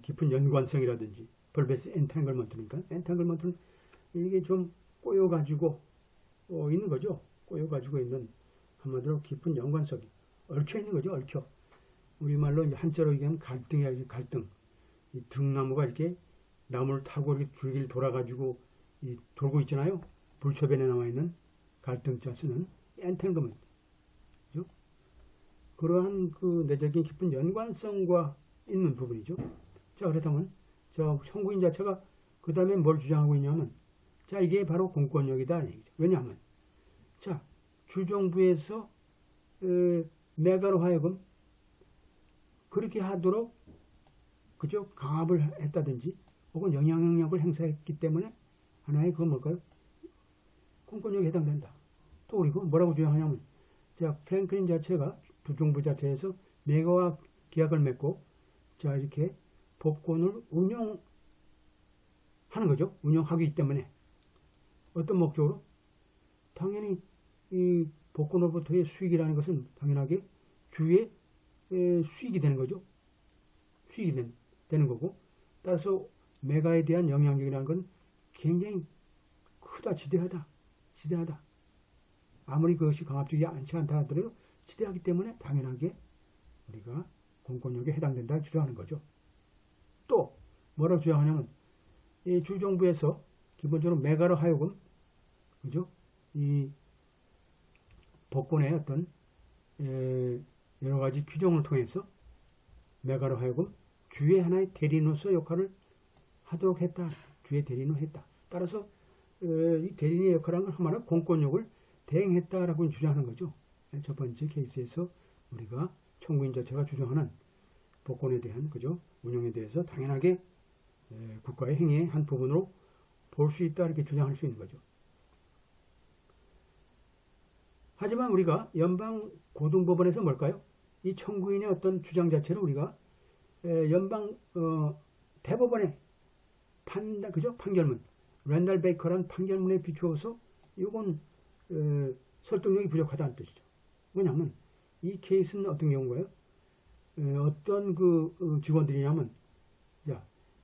깊은 연관성이라든지 벌베스 엔탱글먼트니까 엔탱글먼트는 이게 좀 꼬여가지고 있는 거죠. 꼬여가지고 있는 한마디로 깊은 연관성이 얽혀 있는 거죠. 얽혀. 우리말로 한자로 얘기하면 갈등이야지 갈등. 이 등나무가 이렇게 나무를 타고 이렇게 줄기를 돌아가지고 돌고 있잖아요. 불초변에 나와 있는 갈등자 쓰는 엔탱글먼트. 그죠? 그러한 그 내적인 깊은 연관성과 있는 부분이죠. 자, 그렇다면 저 청구인 자체가 그 다음에 뭘 주장하고 있냐면 자, 이게 바로 공권력이다. 왜냐하면 자, 주정부에서 메가로 하여금 그렇게 하도록 그죠? 강압을 했다든지 혹은 영향력을 행사했기 때문에 하나의 그건 뭘까요? 공권력에 해당된다. 또 그리고 뭐라고 주장하냐면 자, 프랭클린 자체가 주정부 자체에서 메가와 계약을 맺고 자, 이렇게 법권을 운영하는 거죠. 운영하기 때문에 어떤 목적으로? 당연히 이 복권으로부터의 수익이라는 것은 당연하게 주의 수익이 되는 거죠. 수익이 되는 거고 따라서 메가에 대한 영향력이라는 건 굉장히 크다, 지대하다. 아무리 그것이 강압적이지 않다 하더라도 지대하기 때문에 당연하게 우리가 공권력에 해당된다 주장하는 거죠. 또 뭐라고 주장하냐면 이 주정부에서 기본적으로 메가로 하여금 그죠? 이 복권의 어떤 여러 가지 규정을 통해서 메가로 하여금 주의 하나의 대리인으로서 역할을 하도록 했다. 주의 대리인으로 했다. 따라서 이 대리인의 역할은 한마디로 공권력을 대행했다라고 주장하는 거죠. 첫 번째 케이스에서 우리가 청구인 자체가 주장하는 복권에 대한 그죠? 운영에 대해서 당연하게 국가의 행위의 한 부분으로 볼 수 있다 이렇게 주장할 수 있는 거죠. 하지만 우리가 연방 고등법원에서 뭘까요? 이 청구인의 어떤 주장 자체를 우리가 연방 대법원의 그죠? 판결문 랜달 베이커란 판결문에 비추어서 이건 설득력이 부족하다는 뜻이죠. 왜냐하면 이 케이스는 어떤 경우인가요? 어떤 그 직원들이냐면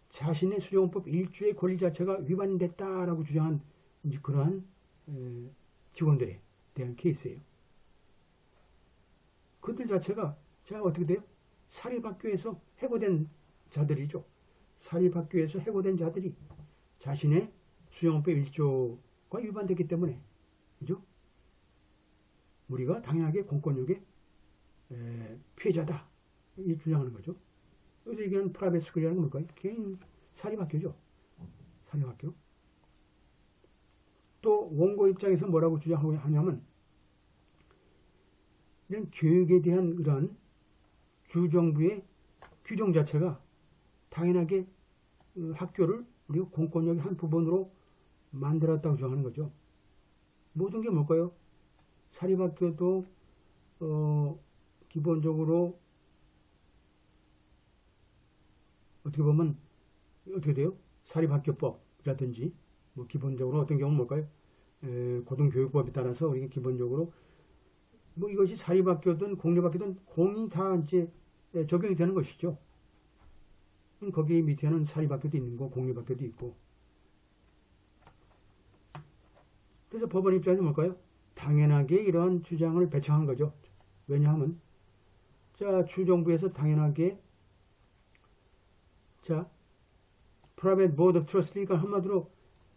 자신의 수정법 1조의 권리 자체가 위반됐다라고 주장한 그러한 직원들에 대한 케이스예요. 그들 자체가 자 어떻게 돼요? 사립학교에서 해고된 자들이죠. 사립학교에서 해고된 자들이 자신의 수정법 1조가 위반됐기 때문에 그죠? 우리가 당연하게 공권력의 피해자다 이 주장하는 거죠. 여기서 얘기하는 프라이빗 스쿨이라는 건 뭘까요? 개인 사립학교죠. 사립학교. 또 원고 입장에서 뭐라고 주장하냐면 이런 교육에 대한 그런 주정부의 규정 자체가 당연하게 학교를 우리가 공권력의 한 부분으로 만들었다고 주장하는 거죠. 모든 게 뭘까요? 사립학교도 기본적으로 어떻게 보면 어떻게 돼요? 사립학교법이라든지 뭐 기본적으로 어떤 경우는 뭘까요? 고등교육법에 따라서 우리가 기본적으로 뭐 이것이 사립학교든 공립학교든 공이 다 이제 적용이 되는 것이죠. 거기 밑에는 사립학교도 있는 거, 공립학교도 있고. 그래서 법원 입장에서 뭘까요? 당연하게 이러한 주장을 배청한 거죠. 왜냐하면 자 주정부에서 당연하게 자 프라이빗 보드 오브 트러스트니까 한마디로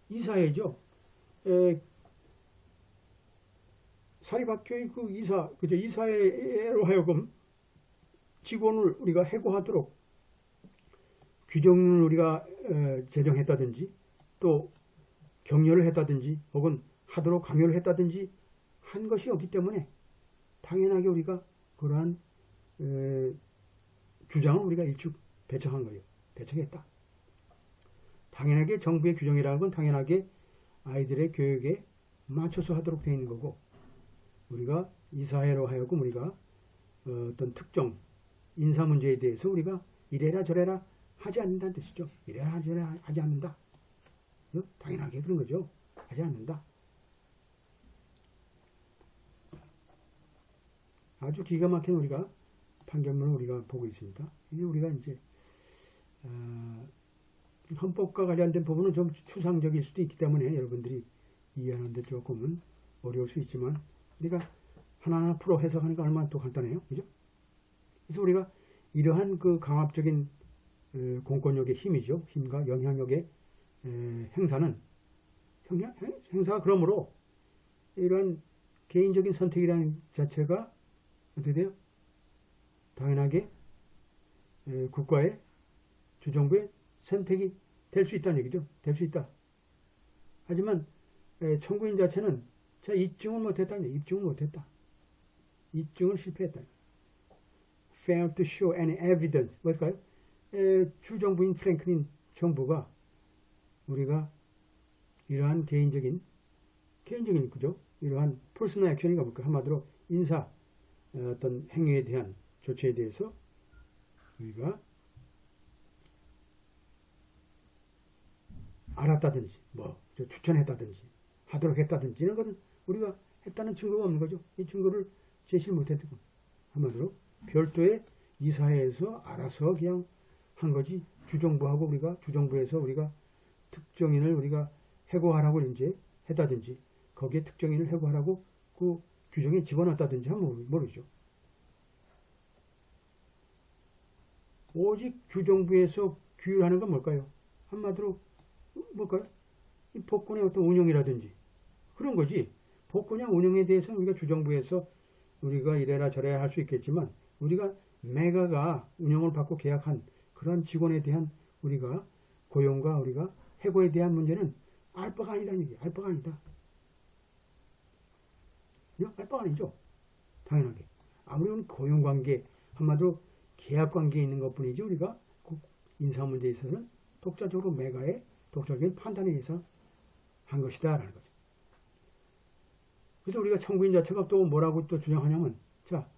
이사회죠. 사립학교의 그 이사, 그죠? 이사회로 하여금 직원을 우리가 해고하도록 규정을 우리가 제정했다든지 또 격려를 했다든지 혹은 하도록 강요를 했다든지 한 것이 없기 때문에 당연하게 우리가 그러한 주장을 우리가 일축 배척한 거예요. 배척했다. 당연하게 정부의 규정이라는 건 당연하게 아이들의 교육에 맞춰서 하도록 되어 있는 거고 우리가 이사회로 하여금 우리가 어떤 특정 인사 문제에 대해서 우리가 이래라 저래라 하지 않는다는 뜻이죠. 이래라 저래라 하지 않는다. 당연하게 그런 거죠. 하지 않는다. 아주 기가 막힌 우리가 판결문을 우리가 보고 있습니다. 이게 우리가 이제 헌법과 관련된 부분은 좀 추상적일 수도 있기 때문에 여러분들이 이해하는데 조금은 어려울 수 있지만 우리가 하나하나 풀어 해석하는 게 얼마나 또 간단해요. 그죠? 그래서 우리가 이러한 그 강압적인 공권력의 힘이죠. 힘과 영향력의 행사가 그러므로 이런 개인적인 선택이라는 자체가 어떻게 돼요? 당연하게 국가의 주정부의 선택이 될 수 있다는 얘기죠. 될 수 있다. 하지만 청구인 자체는 자 입증을 못했다는 얘기. 입증을 못했다. 입증을 실패했다. Failed to show any evidence. 뭘까요? 주정부인 프랭클린 정부가 우리가 이러한 개인적인 그죠? 이러한 personal action인가 볼까? 한마디로 인사 어떤 행위에 대한 조치에 대해서 우리가 알았다든지 뭐 추천했다든지 하도록 했다든지 이런 것은 우리가 했다는 증거가 없는 거죠. 이 증거를 제시를 못했고 한마디로 별도의 이사회에서 알아서 그냥 한 거지 주정부하고 주정부에서 우리가 특정인을 우리가 해고하라고 이제 했다든지 거기에 특정인을 해고하라고 그 규정에 집어넣었다든지 하면 모르죠. 오직 주정부에서 규율하는 건 뭘까요? 한마디로 뭘까요? 이 복권의 어떤 운영이라든지 그런 거지. 복권의 운영에 대해서는 우리가 주정부에서 우리가 이래라 저래라 할 수 있겠지만 우리가 메가가 운영을 받고 계약한 그런 직원에 대한 우리가 고용과 우리가 해고에 대한 문제는 알 바가 아니라는 얘기. 알 바가 아니다. 알 바가 아니죠. 당연하게. 아무리 고용관계 한마디로 계약관계에 있는 것뿐이지 우리가 인사 문제에 있어서는 독자적으로 메가의 독자적인 판단에 의해서 한 것이다 라는 거죠. 그래서 우리가 청구인 자체가 또 뭐라고 또 주장하냐면 자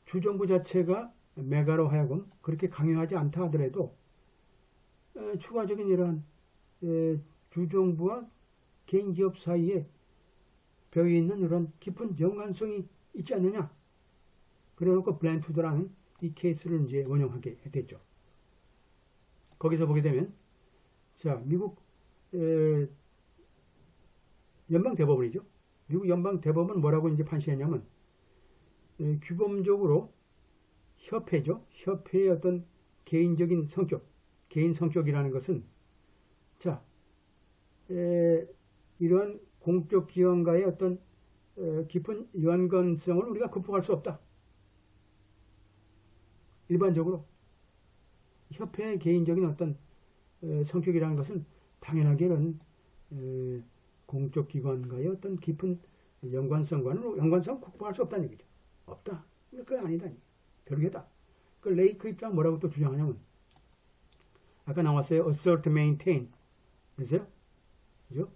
주정부 자체가 메가로 하여금 그렇게 강요하지 않다 하더라도 추가적인 이러한 주정부와 개인기업 사이에 벽에 있는 이런 깊은 연관성이 있지 않느냐. 그래놓고 블랜투드라는 이 케이스를 이제 원용하게 됐죠. 거기서 보게 되면 자 미국 연방 대법원이죠. 미국 연방 대법원은 뭐라고 이제 판시했냐면 규범적으로 협회죠. 협회의 어떤 개인적인 성격, 개인 성격이라는 것은 자 이러한 공적 기관과의 어떤 깊은 연관성을 우리가 극복할 수 없다. 일반적으로 협회의 개인적인 어떤 성격이라는 것은 당연하게 이런 공적 기관과의 어떤 깊은 연관성을 극복할 수 없다는 얘기죠. 없다. 그게 아니다. 별개다. 그 레이크 입장 뭐라고 또 주장하냐면 아까 나왔어요. assert, maintain. 그죠? 그죠?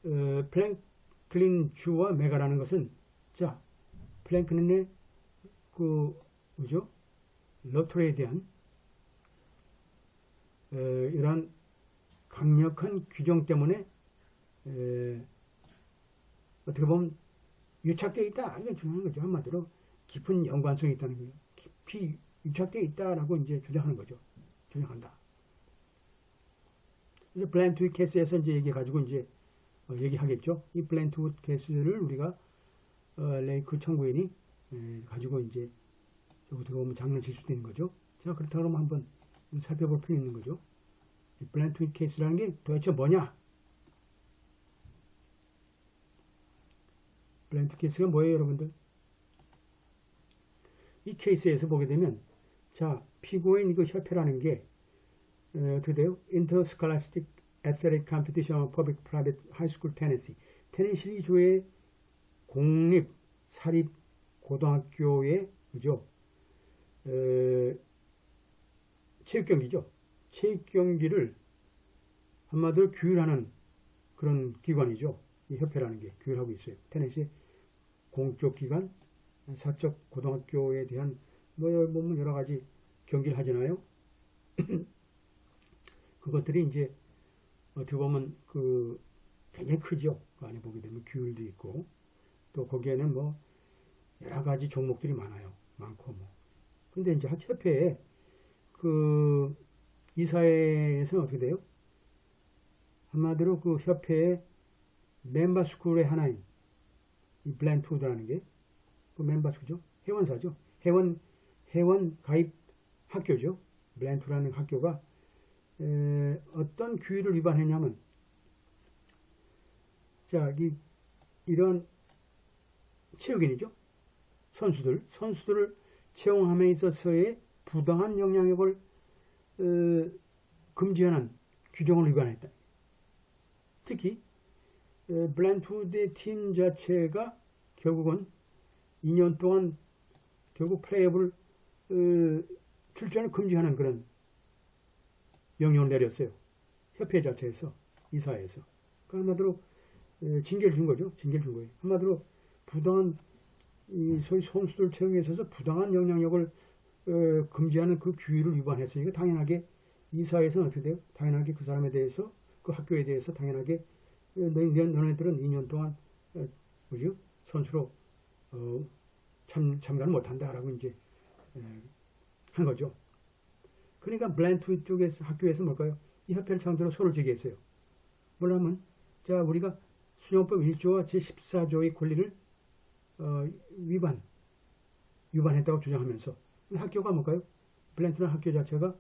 플랭클린 주와 메가라는 것은 자 플랭클린의 그죠? 로터리에 대한 이러한 강력한 규정 때문에 어떻게 보면 유착되어 있다. 이게 중요한 거죠. 한마디로 깊은 연관성이 있다는 거예요. 깊이 유착되어 있다라고 이제 주장하는 거죠. 주장한다. 그래서 블랜트우드 케이스에서 이제 얘기 가지고 이제 얘기하겠죠. 이 블랜트우드 케이스를 우리가 레이크 청구인이 가지고 이제 어떻게 보면 장난칠 수도 있는 거죠. 자, 그렇다 그러면 한번 살펴볼 필요 있는 거죠. 이 블랜트우드 케이스라는 게 도대체 뭐냐? 블랜트우드 케이스가 뭐예요, 여러분들? 이 케이스에서 보게 되면 자, 피고인 그 협회라는 게 어떻게 돼요? Interscholastic Athletic Competition of Public Private High School Tennessee. 테네시 주의 공립 사립 고등학교의 그죠? 체육 경기죠. 체육 경기를 한마디로 규율하는 그런 기관이죠. 이 협회라는 게 규율하고 있어요. 테네시 공적 기관, 사적 고등학교에 대한 뭐 여러 가지 경기를 하잖아요. 그것들이 이제 어떻게 보면 그 굉장히 크죠. 그 안에 보게 되면 규율도 있고 또 거기에는 뭐 여러 가지 종목들이 많아요. 많고 뭐. 근데 이제 협회에 그 이사회에서는 어떻게 돼요? 한마디로 그 협회의 멤버 스쿨의 하나인 이 블렌트우드라는 게 그 멤버 스쿨이죠. 회원사죠. 회원 가입 학교죠. 블렌트우드라는 학교가 어떤 규율을 위반했냐면, 자, 이런 체육인이죠. 선수들을 채용함에 있어서의 부당한 영향력을 금지하는 규정을 위반했다. 특히 블렌트우드의 팀 자체가 결국은 2년 동안 결국 플레이오프를 출전을 금지하는 그런 명령을 내렸어요. 협회 자체에서, 이사회에서. 그 한마디로 징계를 준 거죠. 징계를 준 거예요. 한마디로 부당한 소위 선수들 채용에 있어서 부당한 영향력을 금지하는 그 규율을 위반했으니까 당연하게 이사회에서는 어떻게 돼요? 당연하게 그 사람에 대해서, 그 학교에 대해서 당연하게 너네들은 2년 동안 뭐죠? 선수로 참가를 못한다라고 이제 한 거죠. 그러니까 블렌트우드 쪽에서 학교에서 뭘까요? 이 협회를 상대로 소를 제기했어요. 뭐냐면, 자, 우리가 수정법 1조와 제14조의 권리를 위반했다고 주장하면서, 학교가 뭘까요? 블렌트우드 학교 자체가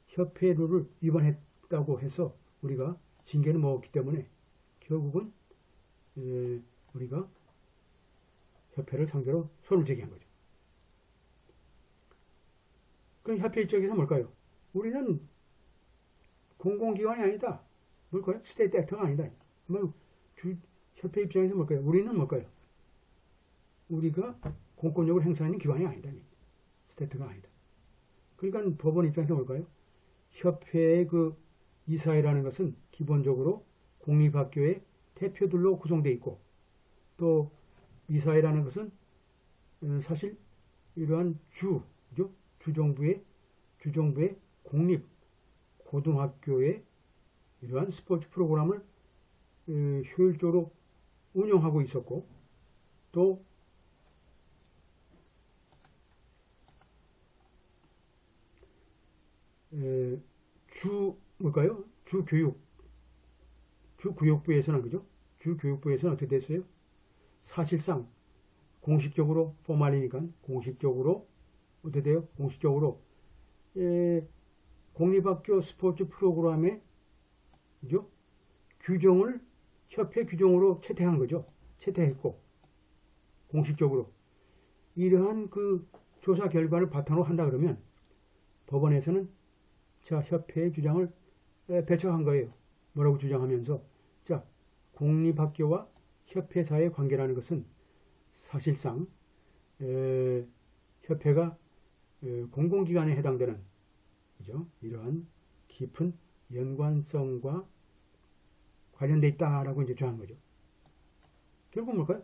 협회 룰을 위반했다고 해서 우리가 징계를 먹었기 때문에 결국은 우리가 협회를 상대로 소를 제기한 거죠. 그럼 협회 입장에서 뭘까요? 우리는 공공기관이 아니다. 뭘까요? 스테이트 액터가 아니다. 협회 입장에서 뭘까요? 우리는 뭘까요? 우리가 공권력을 행사하는 기관이 아니다. 스테이트가 아니다. 그러니까 법원 입장에서 뭘까요? 협회의 그 이사회라는 것은 기본적으로 공립학교의 대표들로 구성되어 있고, 또 이사회라는 것은 사실 이러한 주정부의 공립 고등학교의 이러한 스포츠 프로그램을 효율적으로 운영하고 있었고, 또 주교육부에서는 그죠? 주교육부에서는 어떻게 됐어요? 사실상 공식적으로 포멀이니까 공식적으로 어떻게 돼요? 공식적으로 공립학교 스포츠 프로그램의 그죠? 규정을 협회 규정으로 채택한 거죠. 채택했고, 공식적으로 이러한 그 조사 결과를 바탕으로 한다 그러면 법원에서는 자, 협회의 주장을 배척한 거예요. 뭐라고 주장하면서, 자, 공립학교와 협회 사이의 관계라는 것은 사실상 협회가 공공기관에 해당되는 그죠? 이러한 깊은 연관성과 관련돼 있다라고 이제 주장한 거죠. 결국 뭘까요?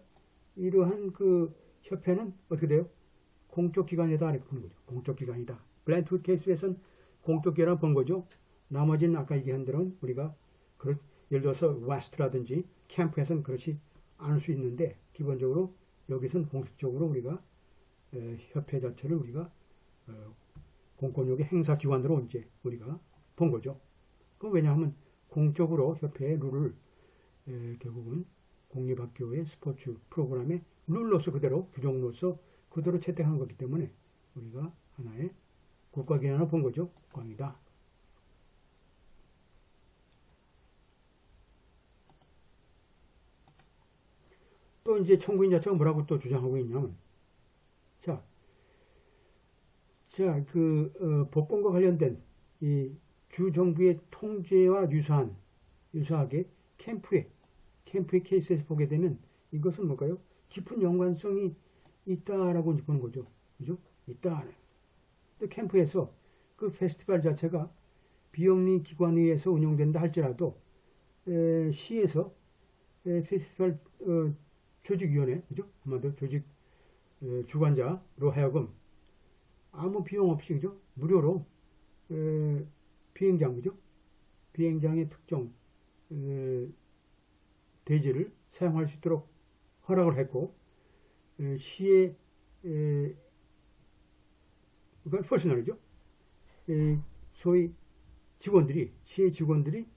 이러한 그 협회는 어떻게 돼요? 공적 기관이다 이렇게 보는 거죠. 공적 기관이다. 블렌트우드 케이스에서는 공적 기관을 본 거죠. 나머지는 아까 얘기한 대로 우리가 예를 들어서 웨스트라든지 캠프에서는 그렇지 않을 수 있는데, 기본적으로 여기서는 공식적으로 우리가 협회 자체를 우리가 공권력의 행사 기관으로 이제 우리가 본 거죠. 그럼 왜냐하면 공적으로 협회의 룰을 결국은 공립학교의 스포츠 프로그램의 룰로서 그대로 규정으로서 그대로 채택한 거기 때문에 우리가 하나의 국가기관을 본 거죠. 국가이다. 또 이제 청구인 자체가 뭐라고 또 주장하고 있냐면, 법권과 관련된 이 주정부의 통제와 유사하게 캠프의 케이스에서 보게 되면 이것은 뭘까요? 깊은 연관성이 있다라고 보는 거죠. 그죠? 있다. 또 캠프에서 그 페스티벌 자체가 비영리 기관에 의해서 운영된다 할지라도 시에서 페스티벌 조직위원회, 그죠? 한마디로 조직 주관자로 하여금 아무 비용 없이, 그죠? 무료로 비행장, 그죠? 비행장의 특정 대지를 사용할 수 있도록 허락을 했고, 시의 그건 퍼스널이죠. 소위 직원들이, 시의 직원들이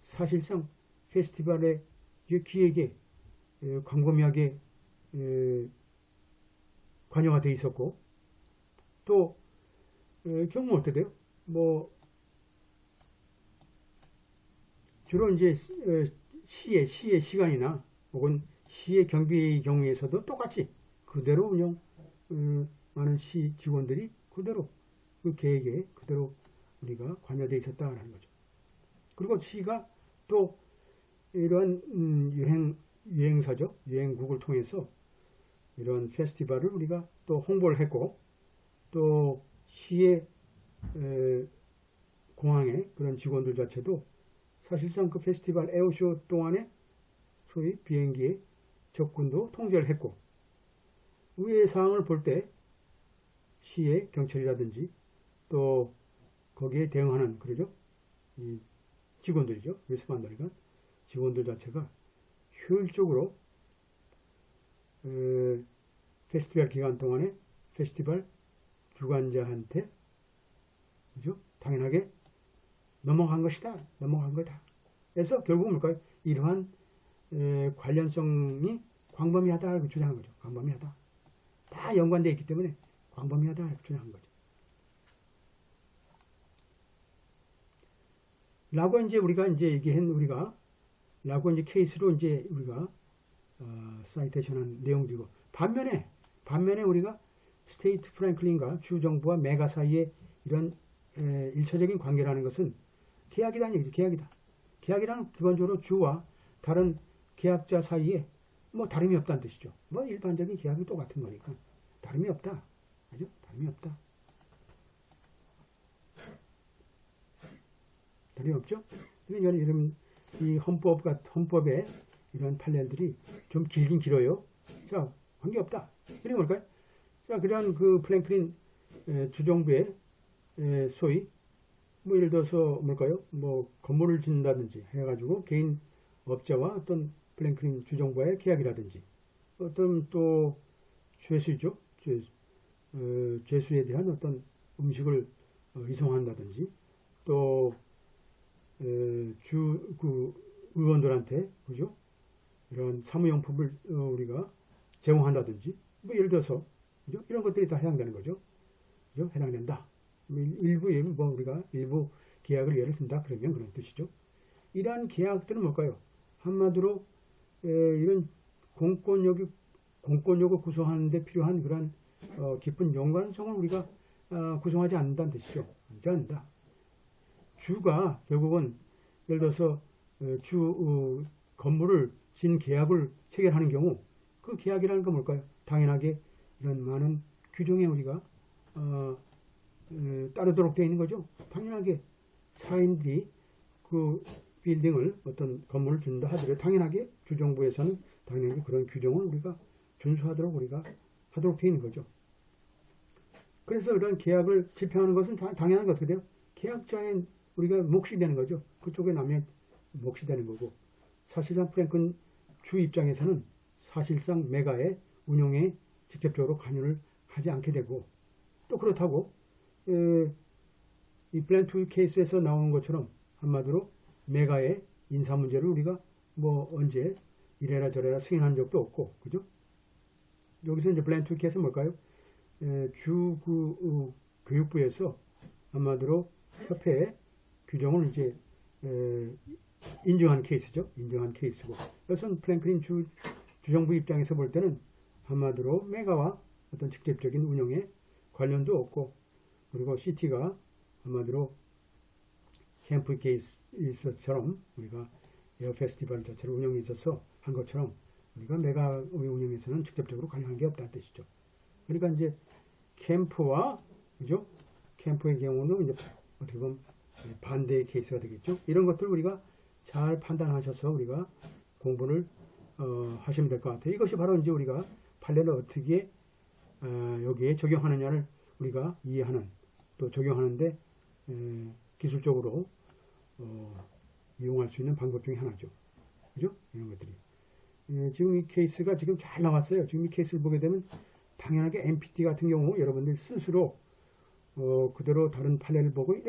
사실상 페스티벌의 기획에 광범위하게 관여가 돼 있었고, 또 경우는 어떻게 돼요? 뭐 주로 이제 시의 시간이나 혹은 시의 경비의 경우에서도 똑같이 그대로 많은 시 직원들이 그대로 그 계획에 그대로 우리가 관여되어 있었다라는 거죠. 그리고 시가 또 이런 유행사죠. 유행국을 통해서 이런 페스티벌을 우리가 또 홍보를 했고, 또 시의 공항의 그런 직원들 자체도 사실상 그 페스티벌 에어쇼 동안에 소위 비행기의 접근도 통제를 했고, 위의 사항을 볼 때 시의 경찰이라든지 또 거기에 대응하는 그러죠, 이 직원들이죠. 리스반더니까 직원들 자체가 효율적으로 페스티벌 기간 동안에 페스티벌 주관자한테 그죠? 당연하게 넘어간 것이다. 넘어간 거다. 그래서 결국은 뭘까요? 이러한 관련성이 광범위하다고 주장한 거죠. 광범위하다. 다 연관되어 있기 때문에 광범위하다고 주장한 거죠. 라고 이제 우리가 이제 얘기한 라고 이제 케이스로 이제 우리가 사이테이션한 내용들이고, 반면에 우리가 스테이트 프랭클린과 주 정부와 메가 사이의 이런 일차적인 관계라는 것은 계약이라는 얘기죠. 계약이란 기본적으로 주와 다른 계약자 사이에 뭐 다름이 없다는 뜻이죠. 뭐 일반적인 계약이 똑같은 거니까 다름이 없다. 아주 다름이 없다. 다름이 없죠. 이런 이 헌법의 이런 판례들이 좀 길긴 길어요. 자, 관계없다. 이게 뭘까요? 자, 그런 그 프랭클린 주정부의 소위 뭐 예를 들어서 뭘까요? 뭐 건물을 짓는다든지 해가지고 개인 업자와 어떤 프랭클린 주정부와의 계약이라든지, 어떤 또 죄수죠. 죄수에 대한 어떤 음식을 이송한다든지, 또 그 의원들한테 그죠? 이런 사무용품을 우리가 제공한다든지, 뭐 예를 들어서 그죠? 이런 것들이 다 해당되는 거죠. 그죠? 해당된다. 뭐 우리가 일부 계약을 예를 든다 그러면 그런 뜻이죠. 이러한 계약들은 뭘까요? 한마디로 이런 공권력을 구성하는 데 필요한 그런 깊은 연관성을 우리가 구성하지 않는다는 뜻이죠. 하지 않는다. 주가 결국은 예를 들어서 건물을 진 계약을 체결하는 경우, 그 계약이라는 건 뭘까요? 당연하게 이런 많은 규정에 우리가 따르도록 되어 있는 거죠. 당연하게 사인들이 그 빌딩을 어떤 건물을 준다 하더라도 당연하게 주정부에서는 당연히 그런 규정을 우리가 준수하도록 우리가 하도록 되어 있는 거죠. 그래서 이런 계약을 집행하는 것은 당연하게 어떻게 돼요? 계약자의 우리가 몫이 되는 거죠. 그쪽에 남의 몫이 되는 거고, 사실상 프랭큰 주 입장에서는 사실상 메가의 운영에 직접적으로 관여를 하지 않게 되고, 또 그렇다고 이 블렌투 케이스에서 나오는 것처럼 한마디로 메가의 인사 문제를 우리가 뭐 언제 이래라 저래라 승인한 적도 없고, 그죠? 여기서 이제 블렌투 케이스는 뭘까요? 교육부에서 한마디로 협회의 규정을 이제 인정한 케이스죠. 인정한 케이스고, 여기서는 프랭클린 주정부 입장에서 볼 때는 한마디로 메가와 어떤 직접적인 운영에 관련도 없고, 그리고 시티가 한마디로 캠프 케이스처럼 우리가 에어 페스티벌 자체를 운영에 있어서 한 것처럼 우리가 메가의 운영에서는 직접적으로 관여한 게 없다는 뜻이죠. 그러니까 이제 캠프와 그죠? 캠프의 경우는 이제 어떻게 보면 반대의 케이스가 되겠죠. 이런 것들 우리가 잘 판단하셔서 우리가 공부를 하시면 될 것 같아요. 이것이 바로 이제 우리가 판례를 어떻게 여기에 적용하느냐를 우리가 이해하는, 또 적용하는데 기술적으로 이용할 수 있는 방법 중에 하나죠. 그죠? 이런 것들이. 지금 이 케이스가 지금 잘 나왔어요. 지금 이 케이스를 보게 되면 당연하게 MPT 같은 경우 여러분들이 스스로 그대로 다른 판례를 보고